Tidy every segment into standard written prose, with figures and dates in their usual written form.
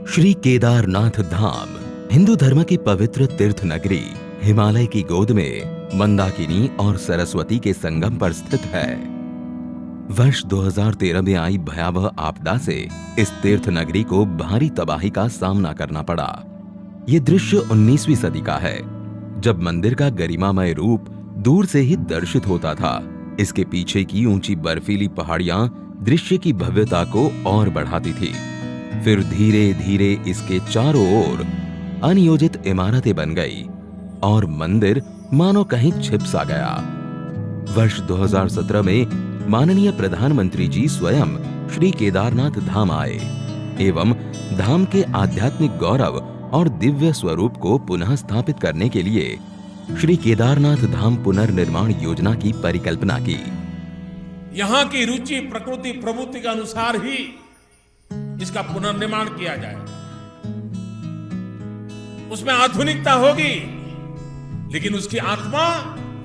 श्री केदारनाथ धाम हिंदू धर्म की पवित्र तीर्थ नगरी हिमालय की गोद में मंदाकिनी और सरस्वती के संगम पर स्थित है। वर्ष 2013 में आई भयावह आपदा से इस तीर्थ नगरी को भारी तबाही का सामना करना पड़ा। ये दृश्य 19वीं सदी का है, जब मंदिर का गरिमामय रूप दूर से ही दर्शित होता था। इसके पीछे की ऊंची बर्फीली पहाड़ियां दृश्य की भव्यता को और बढ़ाती थी। फिर धीरे धीरे इसके चारों ओर अनियोजित इमारतें बन गई और मंदिर मानो कहीं छिप सा गया। वर्ष 2017 में माननीय प्रधानमंत्री जी स्वयं श्री केदारनाथ धाम आए एवं धाम के आध्यात्मिक गौरव और दिव्य स्वरूप को पुनः स्थापित करने के लिए श्री केदारनाथ धाम पुनर्निर्माण योजना की परिकल्पना की। यहाँ की रुचि प्रकृति प्रवृत्ति के अनुसार ही इसका पुनर्निर्माण किया जाए। उसमें आधुनिकता होगी, लेकिन उसकी आत्मा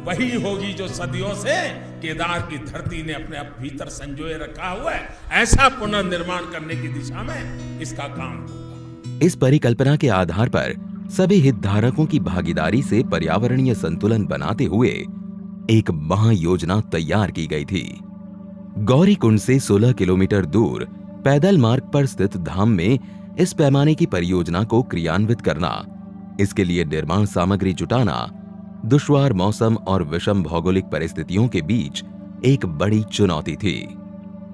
वही होगी जो सदियों से केदार की धरती ने अपने भीतर संजोए रखा हुआ है। ऐसा पुनर्निर्माण करने की दिशा में इसका काम होगा। इस परिकल्पना के आधार पर सभी हितधारकों की भागीदारी से पर्यावरणीय संतुलन बनाते हुए एक महायोजना तैयार की गई थी। गौरीकुंड से 16 किलोमीटर दूर पैदल मार्ग पर स्थित धाम में इस पैमाने की परियोजना को क्रियान्वित करना, इसके लिए निर्माण सामग्री जुटाना, दुश्वार मौसम और विषम भौगोलिक परिस्थितियों के बीच एक बड़ी चुनौती थी।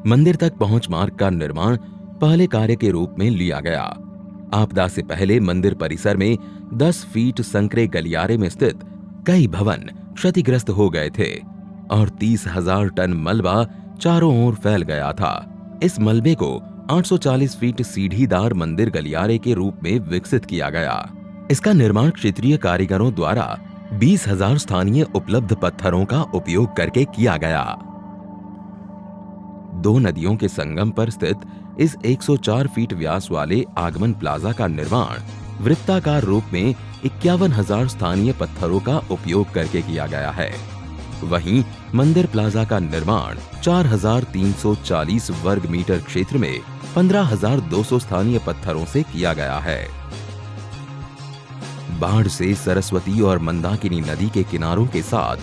मंदिर तक पहुंच मार्ग का निर्माण पहले कार्य के रूप में लिया गया। आपदा से पहले मंदिर परिसर में 10 फीट संकरे गलियारे में स्थित कई भवन क्षतिग्रस्त हो गए थे और 30,000 टन मलबा चारों ओर फैल गया था। इस मलबे को 840 फीट सीढ़ीदार मंदिर गलियारे के रूप में विकसित किया गया। इसका निर्माण क्षेत्रीय कारीगरों द्वारा 20,000 स्थानीय उपलब्ध पत्थरों का उपयोग करके किया गया। 2 नदियों के संगम पर स्थित इस 104 फीट व्यास वाले आगमन प्लाजा का निर्माण वृत्ताकार रूप में 51,000 स्थानीय पत्थरों का उपयोग करके किया गया है। वहीं मंदिर प्लाजा का निर्माण 4,340 वर्ग मीटर क्षेत्र में 15,200 स्थानीय पत्थरों से किया गया है। बाढ़ से सरस्वती और मंदाकिनी नदी के किनारों के साथ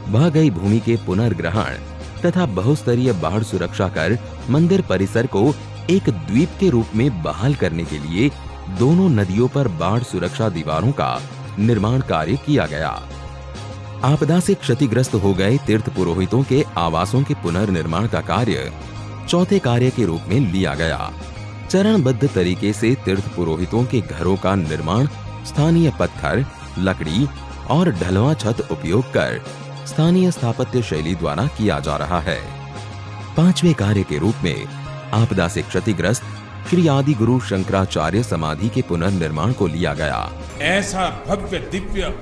बह गई भूमि के पुनर्ग्रहण तथा बहुस्तरीय बाढ़ सुरक्षा कर मंदिर परिसर को एक द्वीप के रूप में बहाल करने के लिए दोनों नदियों पर बाढ़ सुरक्षा दीवारों का निर्माण कार्य किया गया। आपदा से क्षतिग्रस्त हो गए तीर्थ पुरोहितों के आवासों के पुनर्निर्माण का कार्य चौथे कार्य के रूप में लिया गया। चरणबद्ध तरीके से तीर्थ पुरोहितों के घरों का निर्माण स्थानीय पत्थर, लकड़ी और ढलवां छत उपयोग कर स्थानीय स्थापत्य शैली द्वारा किया जा रहा है। 5वें कार्य के रूप में आपदा से क्षतिग्रस्त श्री आदि गुरु शंकराचार्य समाधि के पुनर्निर्माण को लिया गया। ऐसा भव्य दिव्य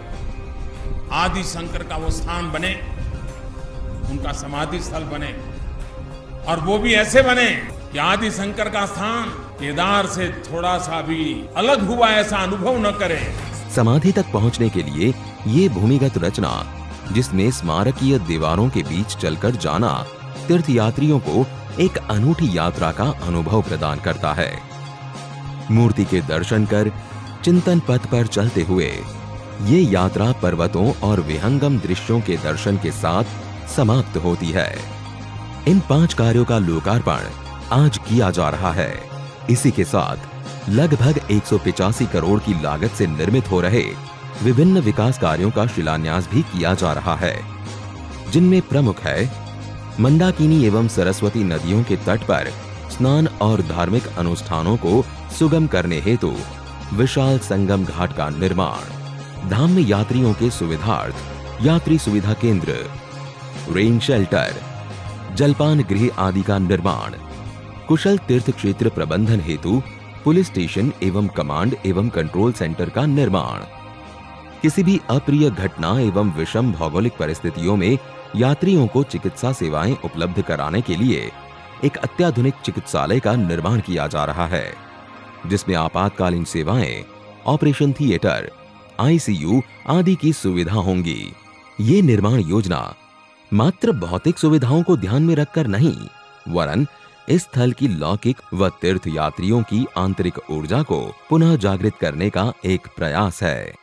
आदि शंकर का वो स्थान बने, उनका समाधि स्थल बने, और वो भी ऐसे बने कि आदि शंकर का स्थान केदार से थोड़ा सा भी अलग हुआ ऐसा अनुभव न करे। समाधि तक पहुंचने के लिए ये भूमिगत रचना, जिसमें स्मारकीय दीवारों के बीच चलकर जाना तीर्थयात्रियों को एक अनूठी यात्रा का अनुभव प्रदान करता है। मूर्ति के दर्शन कर चिंतन पथ पर चलते हुए ये यात्रा पर्वतों और विहंगम दृश्यों के दर्शन के साथ समाप्त होती है। इन 5 कार्यों का लोकार्पण आज किया जा रहा है। इसी के साथ लगभग 185 करोड़ की लागत से निर्मित हो रहे विभिन्न विकास कार्यों का शिलान्यास भी किया जा रहा है, जिनमें प्रमुख है मंदाकिनी एवं सरस्वती नदियों के तट पर स्नान और धार्मिक अनुष्ठानों को सुगम करने हेतु विशाल संगम घाट का निर्माण, धाम में यात्रियों के सुविधार्थ यात्री सुविधा केंद्र, रेन शेल्टर, जलपान गृह आदि का निर्माण, कुशल तीर्थ क्षेत्र प्रबंधन हेतु पुलिस स्टेशन एवं कमांड एवं कंट्रोल सेंटर का निर्माण, किसी भी अप्रिय घटना एवं विषम भौगोलिक परिस्थितियों में यात्रियों को चिकित्सा सेवाएं उपलब्ध कराने के लिए एक अत्याधुनिक चिकित्सालय का निर्माण किया जा रहा है, जिसमें आपातकालीन सेवाएं, ऑपरेशन थिएटर, आईसीयू आदि की सुविधा होंगी। ये निर्माण योजना मात्र भौतिक सुविधाओं को ध्यान में रखकर नहीं, वरन इस स्थल की लौकिक व तीर्थ यात्रियों की आंतरिक ऊर्जा को पुनः जागृत करने का एक प्रयास है।